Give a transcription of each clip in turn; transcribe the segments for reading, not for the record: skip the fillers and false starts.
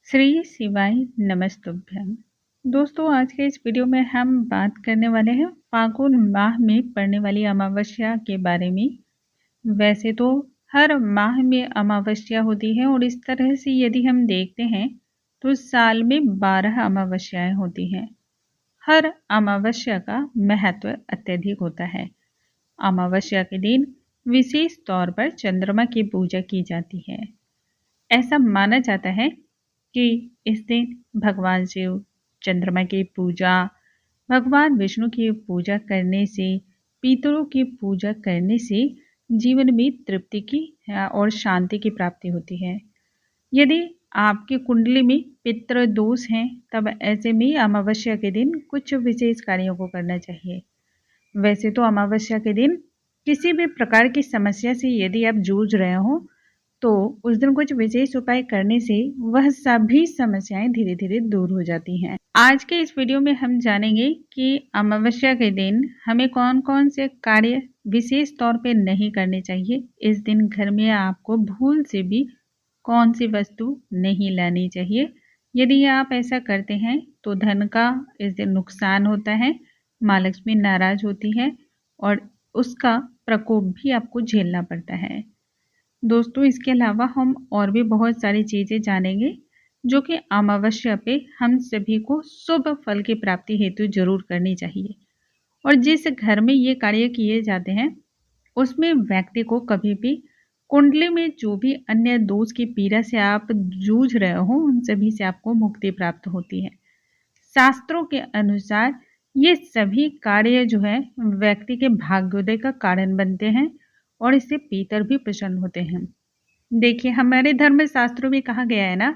श्री शिवाय नमस्तुभ्यम। दोस्तों, आज के इस वीडियो में हम बात करने वाले हैं फागुन माह में पड़ने वाली अमावस्या के बारे में। वैसे तो हर माह में अमावस्या होती है और इस तरह से यदि हम देखते हैं तो साल में 12 अमावस्याएं होती हैं। हर अमावस्या का महत्व अत्यधिक होता है। अमावस्या के दिन विशेष तौर पर चंद्रमा की पूजा की जाती है। ऐसा माना जाता है कि इस दिन भगवान शिव, चंद्रमा की पूजा, भगवान विष्णु की पूजा करने से, पितरों की पूजा करने से जीवन में तृप्ति की और शांति की प्राप्ति होती है। यदि आपकी कुंडली में पितृ दोष हैं, तब ऐसे में अमावस्या के दिन कुछ विशेष कार्यों को करना चाहिए। वैसे तो अमावस्या के दिन किसी भी प्रकार की समस्या से यदि आप जूझ रहे हो तो उस दिन कुछ विशेष उपाय करने से वह सभी समस्याएं धीरे धीरे दूर हो जाती हैं। आज के इस वीडियो में हम जानेंगे कि अमावस्या के दिन हमें कौन कौन से कार्य विशेष तौर पे नहीं करने चाहिए। इस दिन घर में आपको भूल से भी कौन सी वस्तु नहीं लानी चाहिए। यदि आप ऐसा करते हैं तो धन का इस दिन नुकसान होता है, माँ लक्ष्मी नाराज होती है और उसका प्रकोप भी आपको झेलना पड़ता है। दोस्तों, इसके अलावा हम और भी बहुत सारी चीज़ें जानेंगे जो कि अमावस्या पे हम सभी को शुभ फल की प्राप्ति हेतु जरूर करनी चाहिए। और जिस घर में ये कार्य किए जाते हैं उसमें व्यक्ति को कभी भी कुंडली में जो भी अन्य दोष की पीड़ा से आप जूझ रहे हो उन सभी से आपको मुक्ति प्राप्त होती है। शास्त्रों के अनुसार ये सभी कार्य जो है व्यक्ति के भाग्योदय का कारण बनते हैं और इससे पितर भी प्रसन्न होते हैं। देखिए, हमारे धर्म शास्त्रों में कहा गया है ना,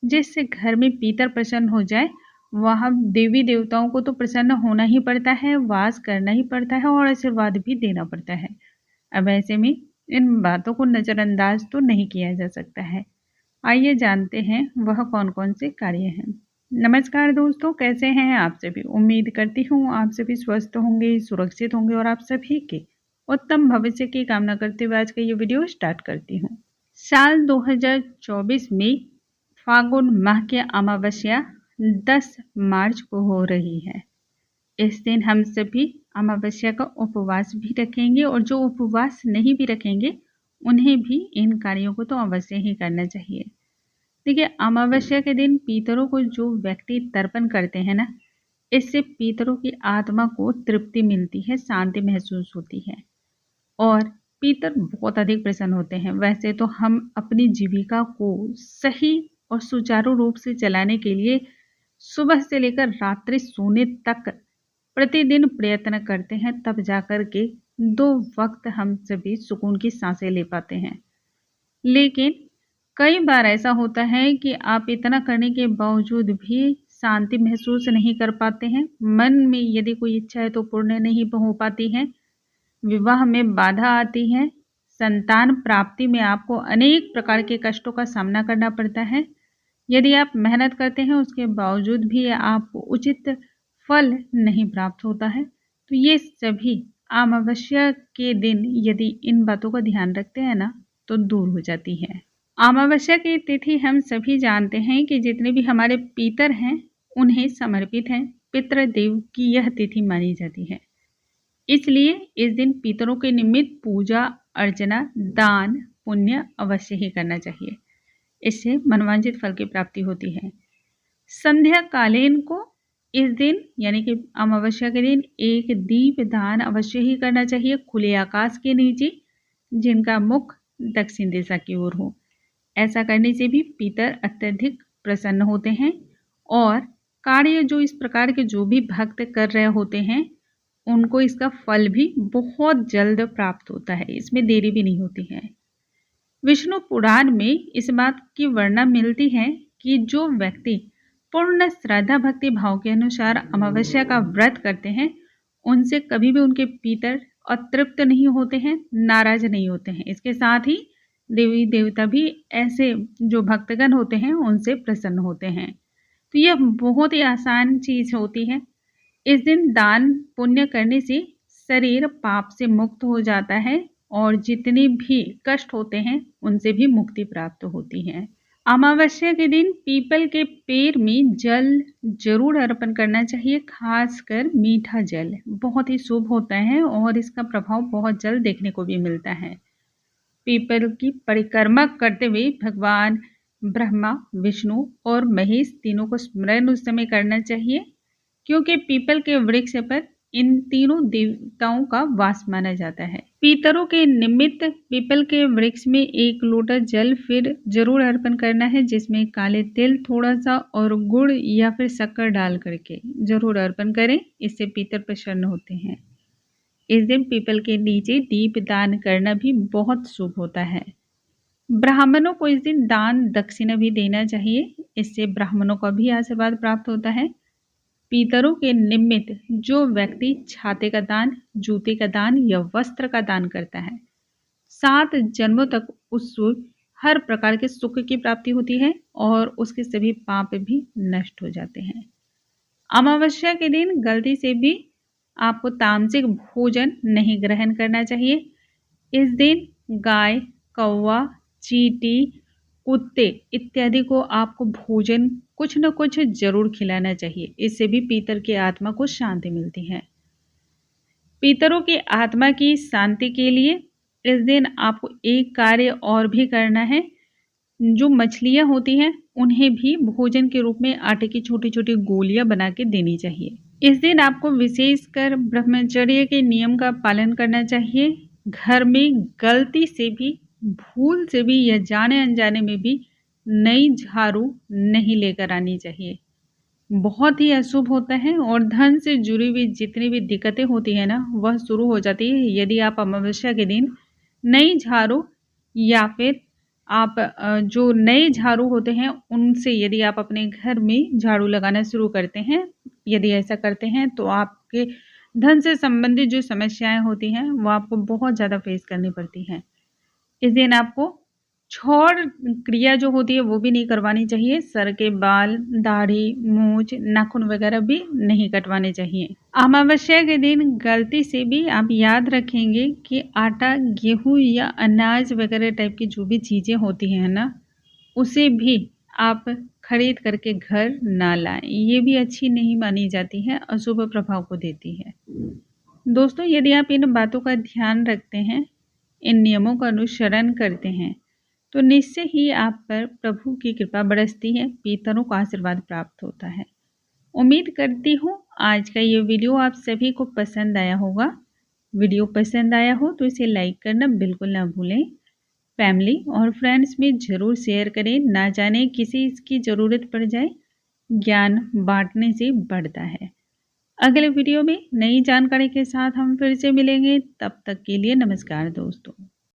जिस घर में पितर प्रसन्न हो जाए वहाँ देवी देवताओं को तो प्रसन्न होना ही पड़ता है, वास करना ही पड़ता है और आशीर्वाद भी देना पड़ता है। अब ऐसे में इन बातों को नज़रअंदाज तो नहीं किया जा सकता है। आइए जानते हैं वह कौन कौन से कार्य हैं। नमस्कार दोस्तों, कैसे हैं आप सभी। उम्मीद करती हूँ आप सभी स्वस्थ होंगे, सुरक्षित होंगे और आप सभी के उत्तम भविष्य की कामना करते हुए आज का ये वीडियो स्टार्ट करती हूँ। साल 2024 में फागुन माह की अमावस्या 10 मार्च को हो रही है। इस दिन हम सभी अमावस्या का उपवास भी रखेंगे और जो उपवास नहीं भी रखेंगे उन्हें भी इन कार्यों को तो अवश्य ही करना चाहिए। देखिए, अमावस्या के दिन पितरों को जो व्यक्ति तर्पण करते हैं ना, इससे पितरों की आत्मा को तृप्ति मिलती है, शांति महसूस होती है और पितर बहुत अधिक प्रसन्न होते हैं। वैसे तो हम अपनी जीविका को सही और सुचारू रूप से चलाने के लिए सुबह से लेकर रात्रि सोने तक प्रतिदिन प्रयत्न करते हैं, तब जाकर के 2 वक्त हम सभी सुकून की सांसें ले पाते हैं। लेकिन कई बार ऐसा होता है कि आप इतना करने के बावजूद भी शांति महसूस नहीं कर पाते हैं। मन में यदि कोई इच्छा है तो पूर्ण नहीं हो पाती है, विवाह में बाधा आती है, संतान प्राप्ति में आपको अनेक प्रकार के कष्टों का सामना करना पड़ता है। यदि आप मेहनत करते हैं उसके बावजूद भी आपको उचित फल नहीं प्राप्त होता है, तो ये सभी अमावस्या के दिन यदि इन बातों का ध्यान रखते हैं ना तो दूर हो जाती है। अमावस्या की तिथि हम सभी जानते हैं कि जितने भी हमारे पितर हैं उन्हें समर्पित है। पितृदेव की यह तिथि मानी जाती है, इसलिए इस दिन पितरों के निमित्त पूजा अर्चना, दान पुण्य अवश्य ही करना चाहिए। इससे मनोवांछित फल की प्राप्ति होती है। संध्या कालीन को इस दिन यानी कि अमावस्या के दिन एक दीप दान अवश्य ही करना चाहिए, खुले आकाश के नीचे, जिनका मुख दक्षिण दिशा की ओर हो। ऐसा करने से भी पितर अत्यधिक प्रसन्न होते हैं और कार्य जो इस प्रकार के जो भी भक्त कर रहे होते हैं उनको इसका फल भी बहुत जल्द प्राप्त होता है, इसमें देरी भी नहीं होती है। विष्णु पुराण में इस बात की वर्णना मिलती है कि जो व्यक्ति पूर्ण श्रद्धा भक्ति भाव के अनुसार अमावस्या का व्रत करते हैं उनसे कभी भी उनके पितर अतृप्त नहीं होते हैं, नाराज नहीं होते हैं। इसके साथ ही देवी देवता भी ऐसे जो भक्तगण होते हैं उनसे प्रसन्न होते हैं। तो यह बहुत ही आसान चीज होती है। इस दिन दान पुण्य करने से शरीर पाप से मुक्त हो जाता है और जितने भी कष्ट होते हैं उनसे भी मुक्ति प्राप्त होती है। अमावस्या के दिन पीपल के पेड़ में जल जरूर अर्पण करना चाहिए, खासकर मीठा जल बहुत ही शुभ होता है और इसका प्रभाव बहुत जल्द देखने को भी मिलता है। पीपल की परिक्रमा करते हुए भगवान ब्रह्मा, विष्णु और महेश तीनों को स्मरण उस समय करना चाहिए, क्योंकि पीपल के वृक्ष पर इन तीनों देवताओं का वास माना जाता है। पितरों के निमित्त पीपल के वृक्ष में 1 लोटा जल फिर जरूर अर्पण करना है, जिसमें काले तिल थोड़ा सा और गुड़ या फिर शक्कर डाल करके जरूर अर्पण करें। इससे पितर प्रसन्न होते हैं। इस दिन पीपल के नीचे दीप दान करना भी बहुत शुभ होता है। ब्राह्मणों को इस दिन दान दक्षिणा भी देना चाहिए, इससे ब्राह्मणों का भी आशीर्वाद प्राप्त होता है। पितरों के निमित्त जो व्यक्ति छाते का दान, जूते का दान या वस्त्र का दान करता है, 7 जन्मों तक उसको हर प्रकार के सुख की प्राप्ति होती है और उसके सभी पाप भी नष्ट हो जाते हैं। अमावस्या के दिन गलती से भी आपको तामसिक भोजन नहीं ग्रहण करना चाहिए। इस दिन गाय, कौवा, चींटी, कुत्ते इत्यादि को आपको भोजन कुछ न कुछ जरूर खिलाना चाहिए। इससे भी पितर की आत्मा को शांति मिलती है। पितरों की आत्मा की शांति के लिए इस दिन आपको एक कार्य और भी करना है। जो मछलियां होती हैं उन्हें भी भोजन के रूप में आटे की छोटी छोटी गोलियां बना के देनी चाहिए। इस दिन आपको विशेषकर ब्रह्मचर्य के नियम का पालन करना चाहिए। घर में गलती से भी, भूल से भी या जाने अनजाने में भी नई झाड़ू नहीं लेकर आनी चाहिए। बहुत ही अशुभ होता है और धन से जुड़ी हुई जितनी भी दिक्कतें होती है ना, वह शुरू हो जाती है यदि आप अमावस्या के दिन नई झाड़ू या फिर आप जो नए झाड़ू होते हैं उनसे यदि आप अपने घर में झाड़ू लगाना शुरू करते हैं, यदि ऐसा करते हैं तो आपके धन से संबंधित जो समस्याएं होती हैं वो आपको बहुत ज़्यादा फेस करनी पड़ती हैं। इस दिन आपको छौड़ क्रिया जो होती है वो भी नहीं करवानी चाहिए। सर के बाल, दाढ़ी, मूंछ, नाखून वगैरह भी नहीं कटवाने चाहिए। अमावस्या के दिन गलती से भी आप याद रखेंगे कि आटा, गेहूं या अनाज वगैरह टाइप की जो भी चीज़ें होती हैं ना, उसे भी आप खरीद करके घर ना लाएं। ये भी अच्छी नहीं मानी जाती है, अशुभ प्रभाव को देती है। दोस्तों, यदि आप इन बातों का ध्यान रखते हैं, इन नियमों का अनुसरण करते हैं, तो निश्चय ही आप पर प्रभु की कृपा बरसती है, पितरों का आशीर्वाद प्राप्त होता है। उम्मीद करती हूँ आज का ये वीडियो आप सभी को पसंद आया होगा। वीडियो पसंद आया हो तो इसे लाइक करना बिल्कुल ना भूलें। फैमिली और फ्रेंड्स में ज़रूर शेयर करें, ना जाने किसी इसकी ज़रूरत पड़ जाए। ज्ञान बांटने से बढ़ता है। अगले वीडियो में नई जानकारी के साथ हम फिर से मिलेंगे। तब तक के लिए नमस्कार दोस्तों।